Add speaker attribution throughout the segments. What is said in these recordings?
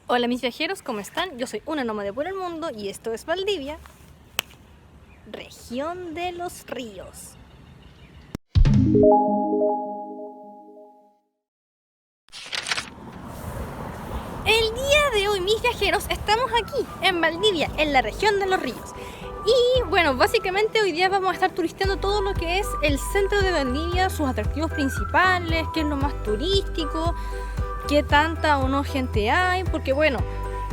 Speaker 1: Hola mis viajeros, ¿cómo están? Yo soy una nómade por el mundo y esto es Valdivia, región de los ríos. El día de hoy, mis viajeros, estamos aquí en Valdivia, en la región de los ríos. Y bueno, básicamente hoy día vamos a estar turisteando todo lo que es el centro de Valdivia, sus atractivos principales, qué es lo más turístico, qué tanta o no gente hay, porque bueno,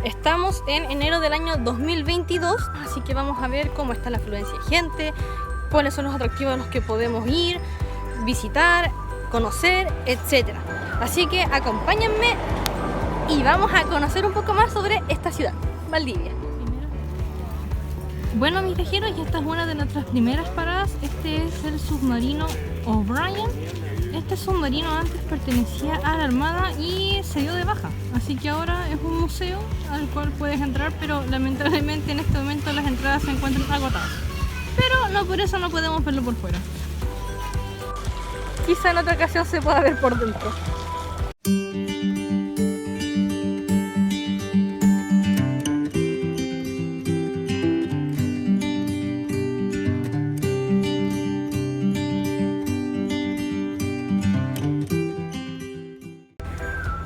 Speaker 1: estamos en enero del año 2022, así que vamos a ver cómo está la afluencia de gente, cuáles son los atractivos a los que podemos ir, visitar, conocer, etc. Así que acompáñenme y vamos a conocer un poco más sobre esta ciudad, Valdivia. Bueno, mis viajeros, y esta es una de nuestras primeras paradas. Este es el submarino O'Brien. Este submarino antes pertenecía a la Armada y se dio de baja, así que ahora es un museo al cual puedes entrar, pero lamentablemente en este momento las entradas se encuentran agotadas. Pero no por eso no podemos verlo por fuera. Quizá en otra ocasión se pueda ver por dentro.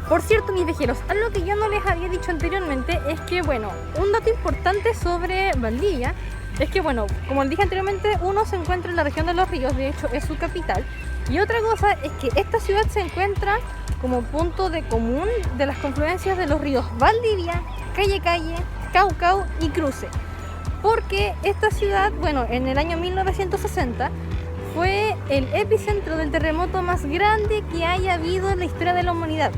Speaker 1: Por cierto, mis viajeros, algo que yo no les había dicho anteriormente es que, bueno, un dato importante sobre Valdivia es que, bueno, como les dije anteriormente, uno se encuentra en la región de los ríos, de hecho es su capital, y otra cosa es que esta ciudad se encuentra como punto de común de las confluencias de los ríos Valdivia, Calle, Caucao y Cruce, porque esta ciudad, bueno, en el año 1960 fue el epicentro del terremoto más grande que haya habido en la historia de la humanidad.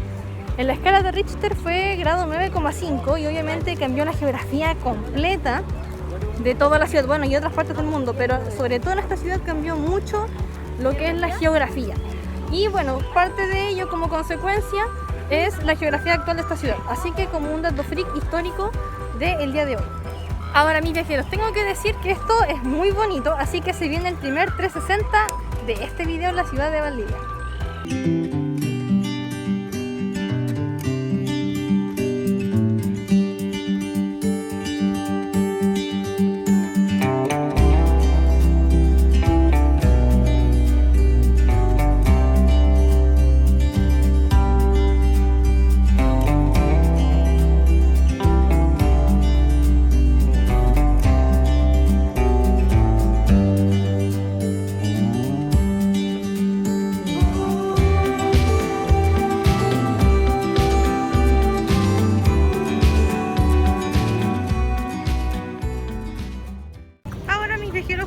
Speaker 1: En la escala de Richter fue grado 9,5 y obviamente cambió la geografía completa de toda la ciudad, bueno, y otras partes del mundo, pero sobre todo en esta ciudad cambió mucho lo que es la geografía. Y bueno, parte de ello como consecuencia es la geografía actual de esta ciudad, así que como un dato freak histórico del día de hoy. Ahora, mis viajeros, tengo que decir que esto es muy bonito, así que se viene el primer 360 de este video en la ciudad de Valdivia.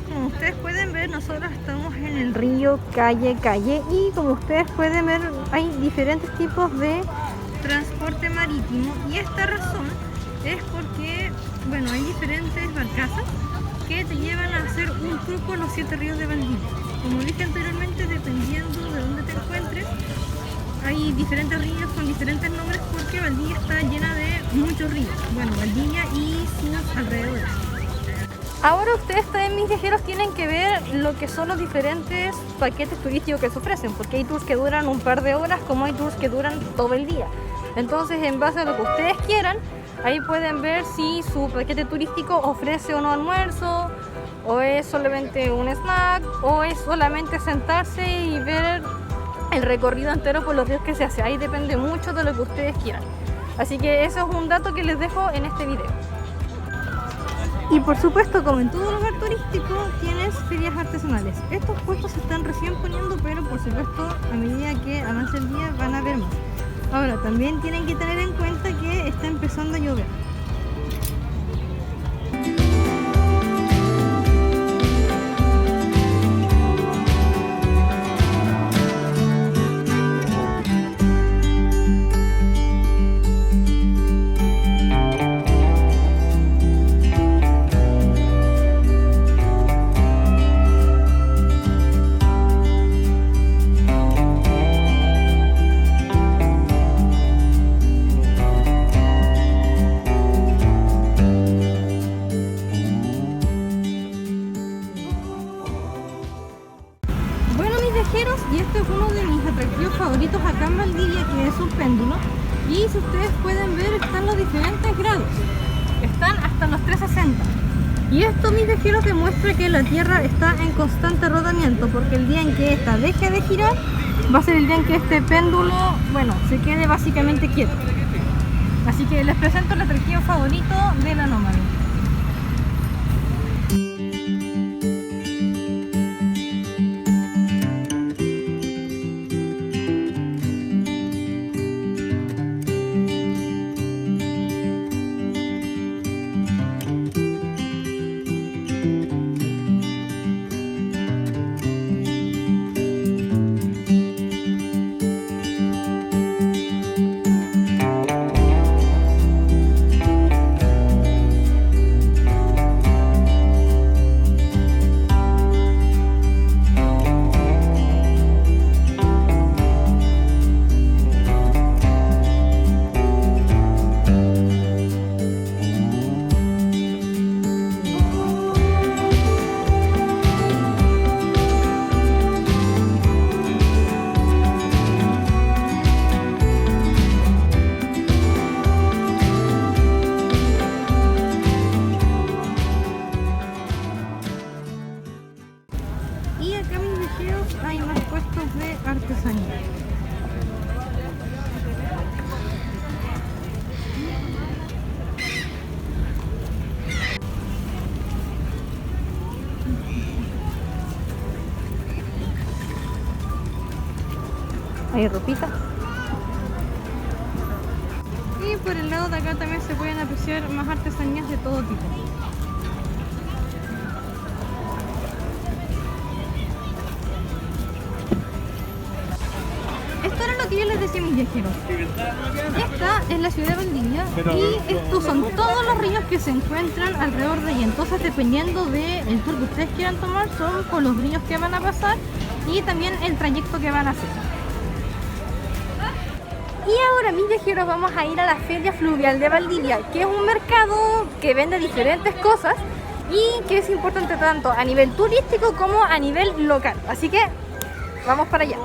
Speaker 1: Como ustedes pueden ver, nosotros estamos en el río Calle y como ustedes pueden ver hay diferentes tipos de transporte marítimo, y esta razón es porque, bueno, hay diferentes barcazas que te llevan a hacer un tour por los 7 ríos de Valdivia. Como dije anteriormente, dependiendo de dónde te encuentres, hay diferentes ríos con diferentes nombres porque Valdivia está llena de muchos ríos, bueno, Valdivia y sus alrededores. Ahora ustedes también, mis viajeros, tienen que ver lo que son los diferentes paquetes turísticos que se ofrecen, porque hay tours que duran un par de horas como hay tours que duran todo el día. Entonces, en base a lo que ustedes quieran, ahí pueden ver si su paquete turístico ofrece o no almuerzo, o es solamente un snack, o es solamente sentarse y ver el recorrido entero por los ríos que se hace. Ahí depende mucho de lo que ustedes quieran. Así que eso es un dato que les dejo en este video. Y por supuesto, como en todo lugar turístico, tienes ferias artesanales. Estos puestos se están recién poniendo, pero por supuesto a medida que avance el día van a haber más. Ahora, también tienen que tener en cuenta que está empezando a llover. Y esto, mis viajeros, demuestra que la Tierra está en constante rodamiento, porque el día en que esta deje de girar va a ser el día en que este péndulo, bueno, se quede básicamente quieto. Así que les presento el atractivo favorito del Anomaly. Y acá, mis viajeros, hay más puestos de artesanía. Hay ropita. Y por el lado de acá también se pueden apreciar más artesanías de todo tipo. Esto era lo que yo les decía a mis viajeros. Esta es la ciudad de Valdivia y estos son todos los ríos que se encuentran alrededor de ella. Entonces, dependiendo del tour que ustedes quieran tomar, son por los ríos que van a pasar y también el trayecto que van a hacer. Y ahora, mis viajeros, vamos a ir a la Feria Fluvial de Valdivia, que es un mercado que vende diferentes cosas y que es importante tanto a nivel turístico como a nivel local. Así que vamos para allá.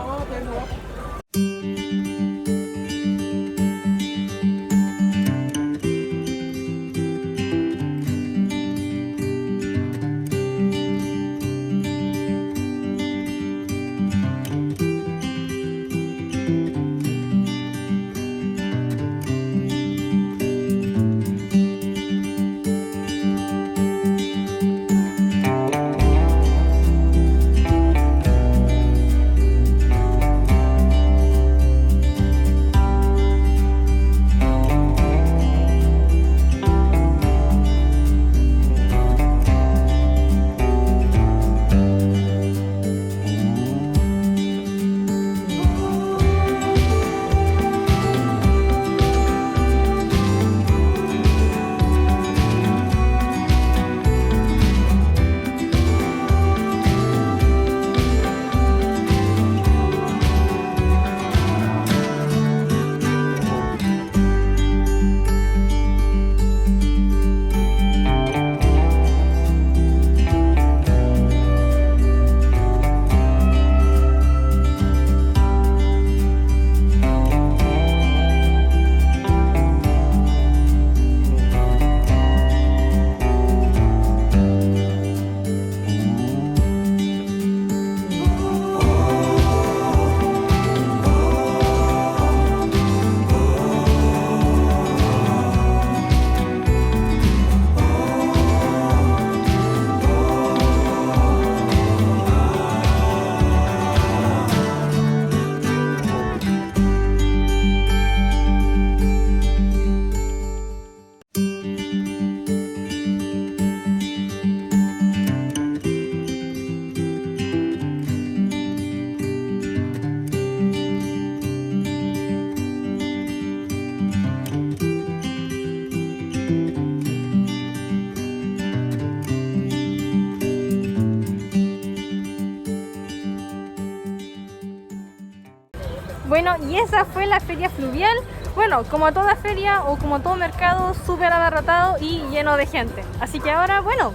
Speaker 1: Bueno, y esa fue la feria fluvial. Bueno, como toda feria o como todo mercado, súper abarrotado y lleno de gente. Así que ahora, bueno,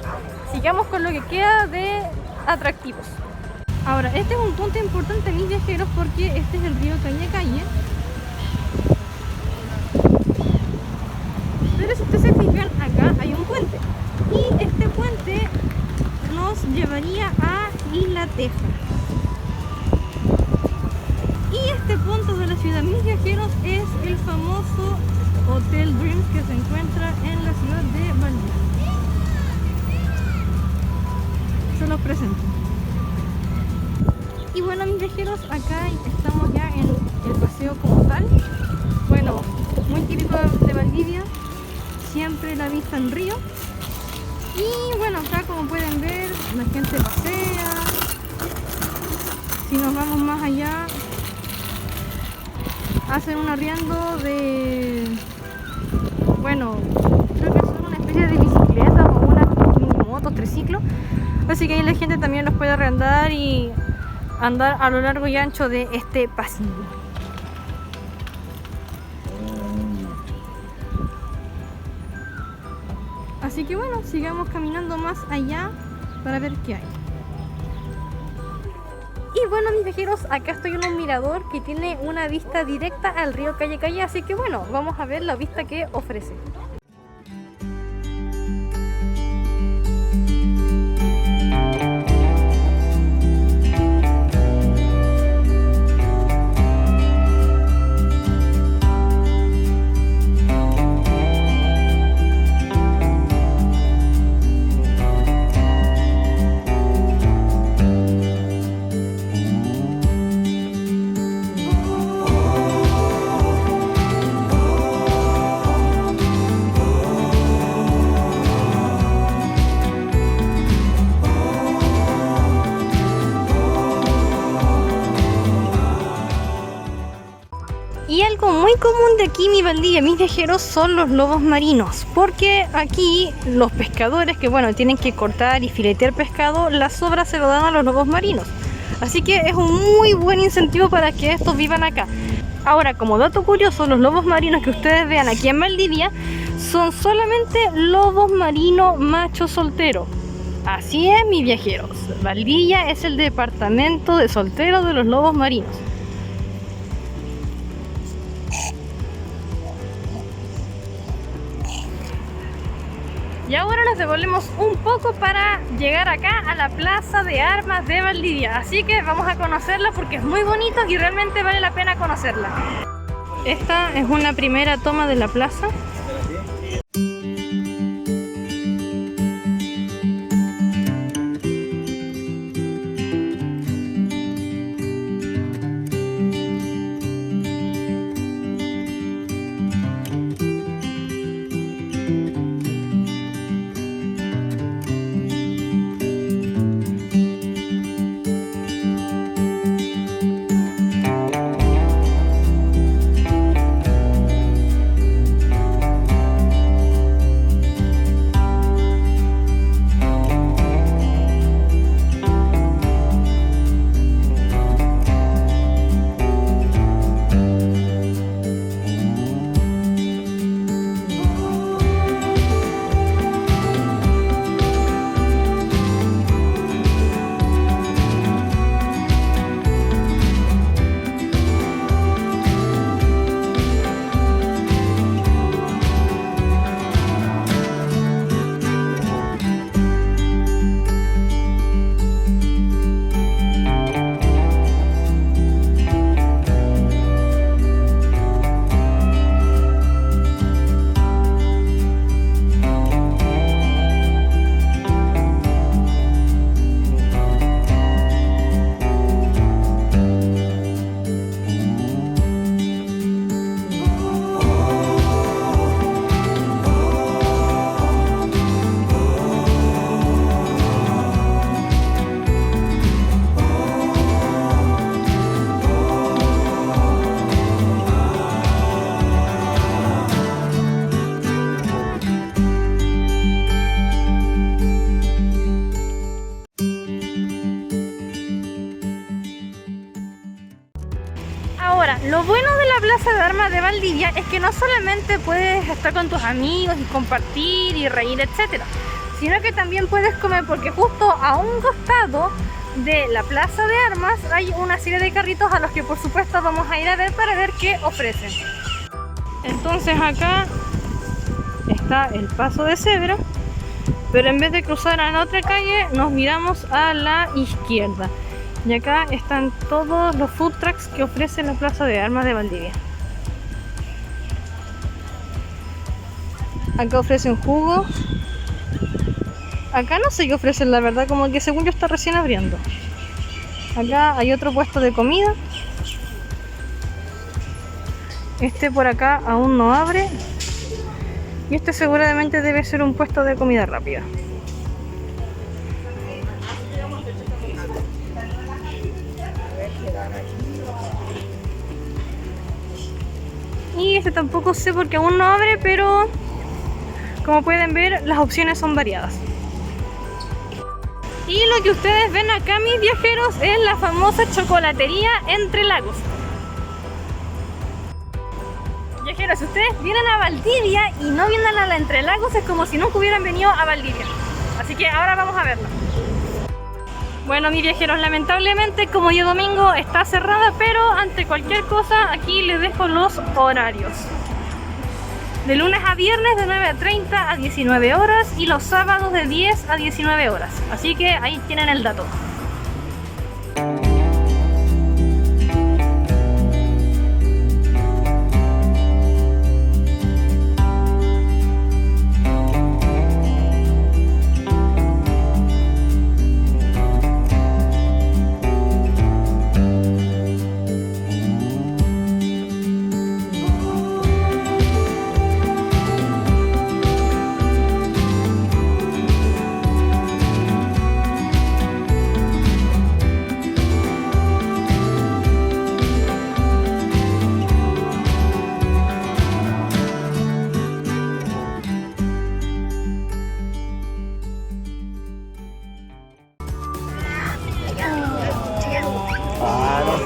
Speaker 1: sigamos con lo que queda de atractivos. Ahora, este es un punto importante, mis viajeros, porque este es el río Calle Calle. Pero si ustedes se fijan, acá hay un puente. Y este puente nos llevaría a Isla Teja. Y este punto de la ciudad, mis viajeros, es el famoso Hotel Dreams que se encuentra en la ciudad de Valdivia. Se los presento. Y bueno, mis viajeros, acá estamos ya en el paseo como tal. Bueno, muy típico de Valdivia, siempre la vista en río. Y bueno, acá como pueden ver, la gente pasea. Si nos vamos más allá, hacen un arriendo de, bueno, creo que son una especie de bicicletas o unas mini motos, triciclos. Así que ahí la gente también los puede arrendar y andar a lo largo y ancho de este pasillo. Así que bueno, sigamos caminando más allá para ver qué hay. Y bueno, mis viajeros, acá estoy en un mirador que tiene una vista directa al río Calle Calle, así que bueno, vamos a ver la vista que ofrece. Y algo muy común de aquí, mi Valdivia, mis viajeros, son los lobos marinos. Porque aquí los pescadores que bueno, tienen que cortar y filetear pescado, las sobras se lo dan a los lobos marinos. Así que es un muy buen incentivo para que estos vivan acá. Ahora, como dato curioso, los lobos marinos que ustedes vean aquí en Valdivia son solamente lobos marinos macho soltero. Así es, mis viajeros. Valdivia es el departamento de solteros de los lobos marinos. Y ahora nos devolvemos un poco para llegar acá a la Plaza de Armas de Valdivia. Así que vamos a conocerla porque es muy bonito y realmente vale la pena conocerla. Esta es una primera toma de la plaza. Ahora, lo bueno de la Plaza de Armas de Valdivia es que no solamente puedes estar con tus amigos y compartir y reír, etcétera, sino que también puedes comer, porque justo a un costado de la Plaza de Armas hay una serie de carritos a los que por supuesto vamos a ir a ver para ver qué ofrecen. Entonces acá está el paso de cebra pero en vez de cruzar a la otra calle nos miramos a la izquierda. Y acá están todos los food trucks que ofrece la Plaza de Armas de Valdivia. Acá ofrecen jugo. Acá no sé qué ofrecen, la verdad, como que según yo está recién abriendo. Acá hay otro puesto de comida. Este por acá aún no abre. Y este seguramente debe ser un puesto de comida rápida. Y este tampoco sé porque aún no abre, pero como pueden ver, las opciones son variadas. Y lo que ustedes ven acá, mis viajeros, es la famosa chocolatería Entre Lagos. Viajeros, si ustedes vienen a Valdivia y no vienen a la Entre Lagos, es como si nunca hubieran venido a Valdivia. Así que ahora vamos a verla. Bueno, mis viajeros, lamentablemente como día domingo está cerrada, pero ante cualquier cosa aquí les dejo los horarios. De lunes a viernes de 9:30 a 19 horas y los sábados de 10 a 19 horas. Así que ahí tienen el dato.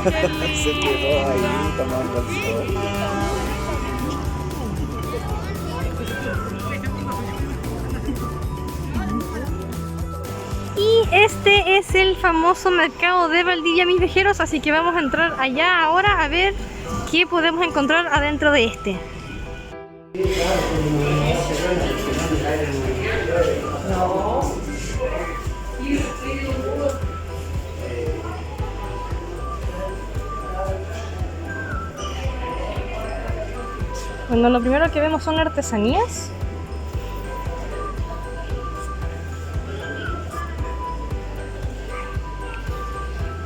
Speaker 2: Se quedó ahí tomando el sol.
Speaker 1: Y este es el famoso mercado de Valdivia, mis viajeros, así que vamos a entrar allá ahora a ver qué podemos encontrar adentro de este. Bueno, lo primero que vemos son artesanías.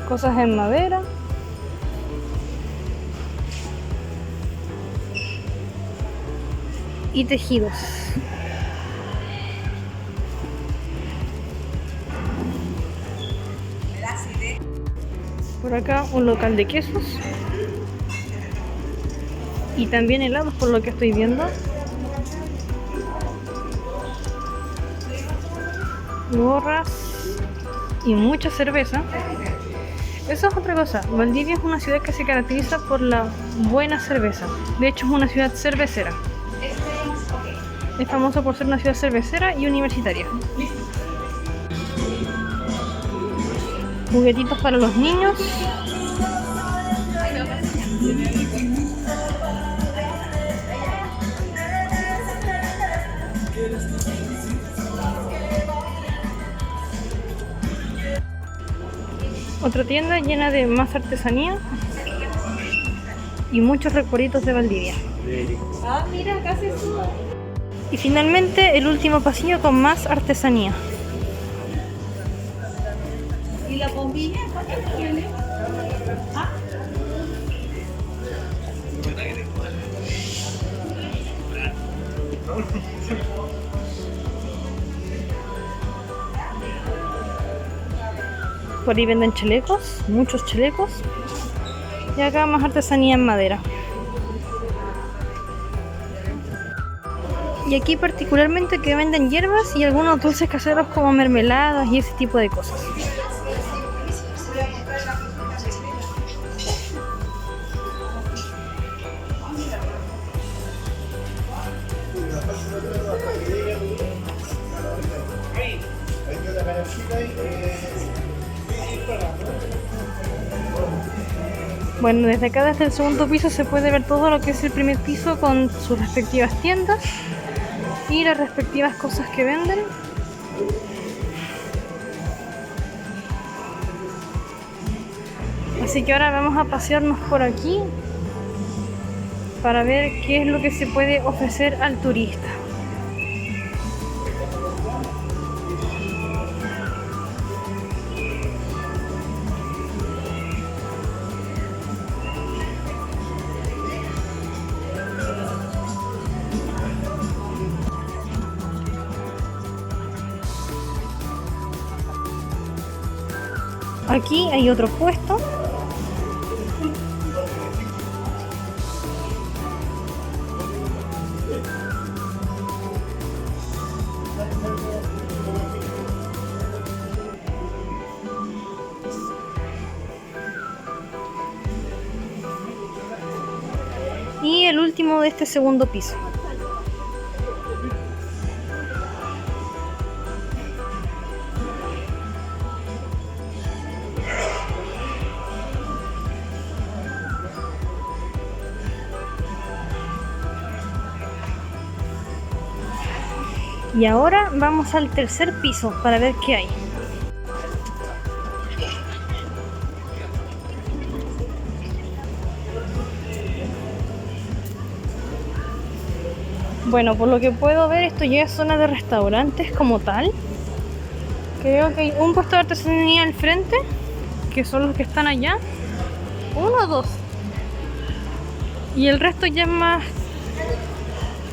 Speaker 1: Cosas en madera. Y tejidos. Por acá un local de quesos. Y también helados por lo que estoy viendo. Gorras y mucha cerveza. Eso es otra cosa. Valdivia es una ciudad que se caracteriza por la buena cerveza. De hecho es una ciudad cervecera. Es famosa por ser una ciudad cervecera y universitaria. Juguetitos para los niños. Otra tienda llena de más artesanía y muchos recuerditos de Valdivia.
Speaker 3: Ah, mira, acá se sube.
Speaker 1: Y finalmente el último pasillo con más artesanía.
Speaker 3: ¿Y la bombilla? ¿Cuánto tiene? ¿Ah?
Speaker 1: Por ahí venden chalecos, muchos chalecos. Y acá más artesanía en madera. Y aquí particularmente que venden hierbas y algunos dulces caseros como mermeladas y ese tipo de cosas. Bueno, desde acá, desde el segundo piso, se puede ver todo lo que es el primer piso con sus respectivas tiendas y las respectivas cosas que venden. Así que ahora vamos a pasearnos por aquí para ver qué es lo que se puede ofrecer al turista. Aquí hay otro puesto. Y el último de este segundo piso. Y ahora vamos al tercer piso para ver qué hay. Bueno, por lo que puedo ver, esto ya es zona de restaurantes como tal. Creo que hay un puesto de artesanía al frente, que son los que están allá. Uno o dos. Y el resto ya es más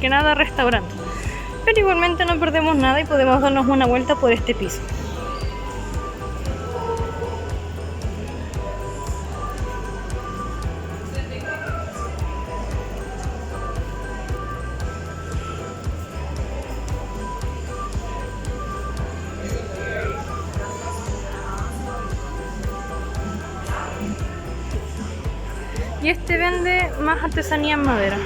Speaker 1: que nada restaurante. Pero igualmente no perdemos nada y podemos darnos una vuelta por este piso. Y este vende más artesanía en madera.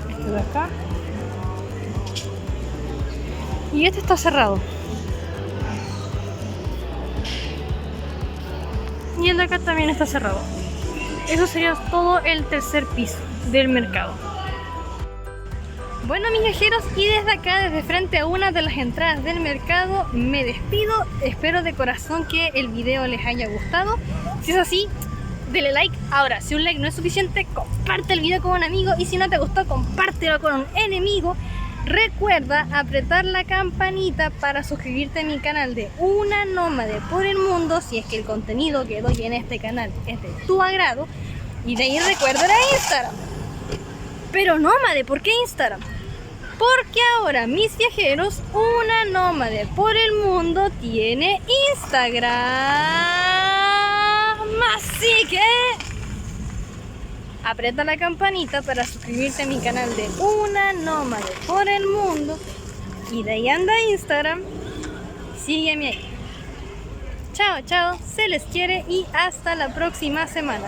Speaker 1: Este de acá. Y este está cerrado. Y el de acá también está cerrado. Eso sería todo el tercer piso del mercado. Bueno, mis viajeros, y desde acá, desde frente a una de las entradas del mercado, me despido. Espero de corazón que el video les haya gustado. Si es así, denle like. Ahora, si un like no es suficiente, comparte el video con un amigo. Y si no te gustó, compártelo con un enemigo. Recuerda apretar la campanita para suscribirte a mi canal de Una Nómade por el Mundo, si es que el contenido que doy en este canal es de tu agrado. Y de ahí recuerda la Instagram. Pero nómade, ¿por qué Instagram? Porque ahora, mis viajeros, Una Nómade por el Mundo tiene Instagram. Así que aprieta la campanita para suscribirte a mi canal de Una Nómade por el Mundo. Y de ahí anda Instagram. Sígueme ahí. Chao, chao, se les quiere y hasta la próxima semana.